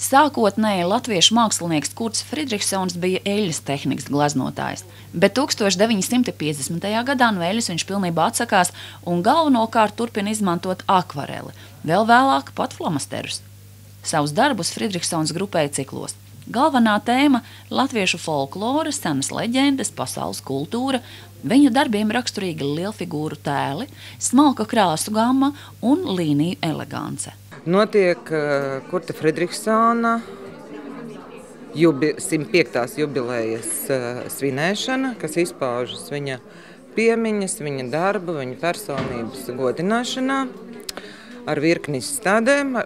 Sākotnēji latviešu mākslinieks Kurts Fridriksons bija eļļas tehnikas glaznotājs, bet 1950. gadā no eļļas viņš pilnībā atsakās un galvenokārt turpina izmantot akvareli, vēl vēlāk pat flomasterus. Savus darbus Fridriksons grupēja ciklos. Galvenā tēma – latviešu folklora, senas leģendas, pasaules kultūra, viņu darbiem raksturīgi lielfigūru tēli, smalka krāsu gamma un līniju elegance. Notiek Kurta Fridriksona 105. jubilejas svinēšana, kas izpaužas viņa piemiņas, viņa darba, viņa personības godināšanā ar virkni izstādēm.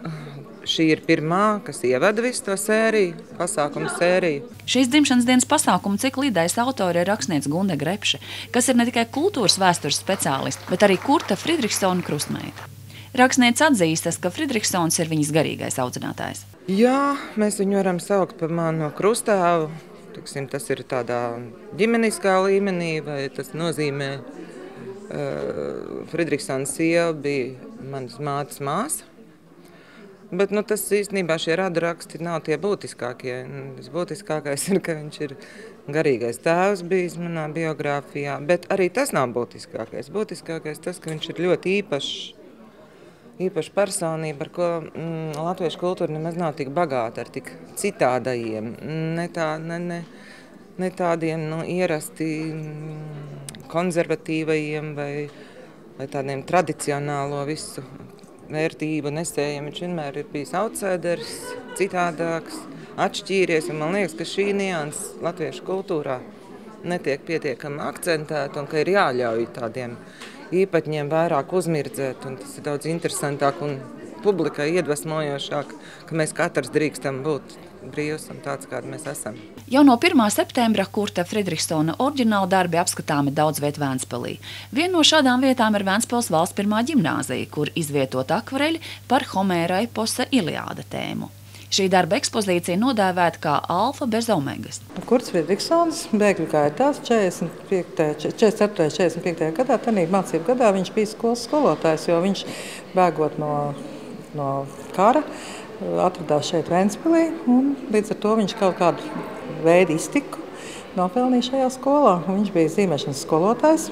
Šī ir pirmā, kas ievada visu to sēriju, pasākumu sēriju. Šīs dzimšanas dienas pasākumu cikla idejas autori ir rakstniece Gunde Grepše, kas ir ne tikai kultūras vēstures speciālists, bet arī Kurta Fridriksona krustmeita. Rakstniece atzīstas, ka Fridriksons ir viņas garīgais audzinātājs. Jā, mēs viņu varam saukt par manu krustāvu. Tas ir tādā ģimeniskā līmenī, vai tas nozīmē Fridriksona sieva bija manas mātes māsa. Bet tas īstenībā šie raduraksti nav tie būtiskākie. Tas būtiskākais ir, ka viņš ir garīgais tēvs bijis manā biogrāfijā, bet arī tas nav būtiskākais. Būtiskākais tas, ka viņš ir ļoti īpaša personība, ar ko latviešu kultūra nemaz nav tik bagāta, ar tik citādajiem, ne tādiem ierasti konservatīvajiem vai tādiem tradicionālo visu vērtību nesējiem. Viņš vienmēr ir bijis outsiders, citādāks, atšķīries, un man liekas, ka šī nianses latviešu kultūrā netiek pietiekami akcentēta un ka ir jāļauj tādiem īpatņiem vairāk uzmirdzēt, un tas ir daudz interesantāk un publikai iedvesmojošāk, ka mēs katrs drīkstam būt brīvs un tāds, kādi mēs esam. Jau no 1. septembra Kurta Fridriksona oriģināla darbi apskatāmi daudz viet Ventspilī. Viena no šādām vietām ir Ventspils valsts pirmā ģimnāzija, kur izvietot akvareļi par Homēra eposa Iliāda tēmu. Šī darba ekspozīcija nodēvēta kā alfa bez omegas. Kurts Fridriksons bēgļu gaitās 44. 45. gadā, tanī mācību gadā viņš bija skolas skolotājs, jo viņš bēgot no kara atradās šeit Ventspilī, un līdz ar to viņš kaut kādu veidu iztiku nopelnīja šajā skolā. Viņš bija zīmēšanas skolotājs.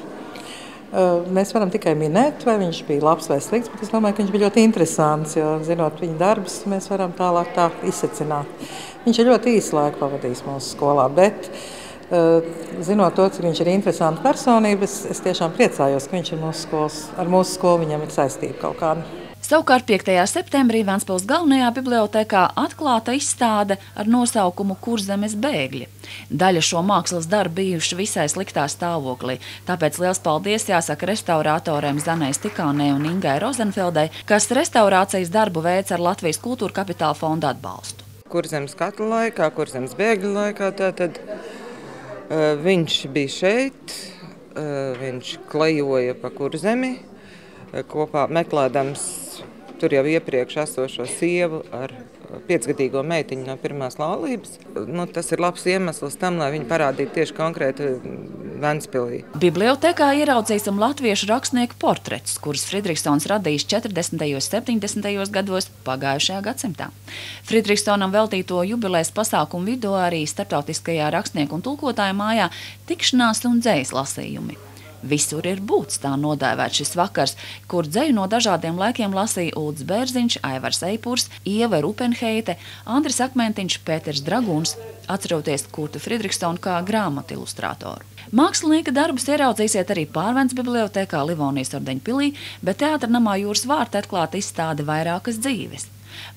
Mēs varam tikai minēt, vai viņš bija labs vai slikts, bet es domāju, ka viņš bija ļoti interesants, jo, zinot viņa darbus, mēs varam tālāk tā izsecināt. Viņš ir ļoti īsu laiku pavadījis mūsu skolā, bet, zinot to, cik viņš ir interesanta personība, es tiešām priecājos, ka viņš ir ar mūsu skolu viņam ir saistība kaut kāda. Savukārt 5. septembrī Ventspils galvenajā bibliotēkā atklāta izstāde ar nosaukumu Kurzemes bēgļi. Daļa šo mākslas darbu bijuši visai sliktā stāvoklī, tāpēc liels paldies jāsaka restaurātoriem Zanai Stikānei un Ingai Rozenfeldei, kas restaurācijas darbu veic ar Latvijas Kultūra Kapitāla fonda atbalstu. Kurzemes katra laikā, Kurzemes bēgļu laikā, tātad viņš bija šeit, viņš klejoja pa Kurzemi, kopā meklēdams tur jau iepriekš esošo sievu ar 5-gadīgo meitiņu no pirmās laulības. Tas ir labs iemesls tam, lai viņi parādītu tieši konkrēti Ventspilī. Bibliotēkā ieraudzīsim latviešu rakstnieku portretus, kurus Fridriksons radījis 40. un 70. gados pagājušajā gadsimtā. Fridriksonam veltīto jubilejas pasākumu vidū arī starptautiskajā rakstnieku un tulkotāju mājā tikšanās un dzejas lasījumi. Visur ir būts, tā nodēvēt šis vakars, kur dzeju no dažādiem laikiem lasīja Ulds Bērziņš, Aivars Eipurs, Ieva Rupenheite, Andris Akmentiņš, Pēters Draguns, atceroties Kurtu Fridriksonu kā grāmatu ilustrātoru. Mākslinieka darbus ieraudzīsiet arī Pārvents bibliotēkā Livonijas ordeņpilī, bet Teātra namā Jūras vārta atklāta izstāde Vairākas dzīves.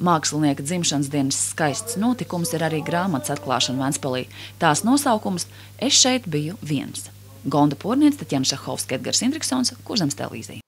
Mākslinieka dzimšanas dienas skaists notikums ir arī grāmatas atklāšana Ventspilī. Tās nosaukums Es šeit biju viens. Gonda Porniec, Taķena Šahovska, Edgars Indriksons, Kurzemes televīzija.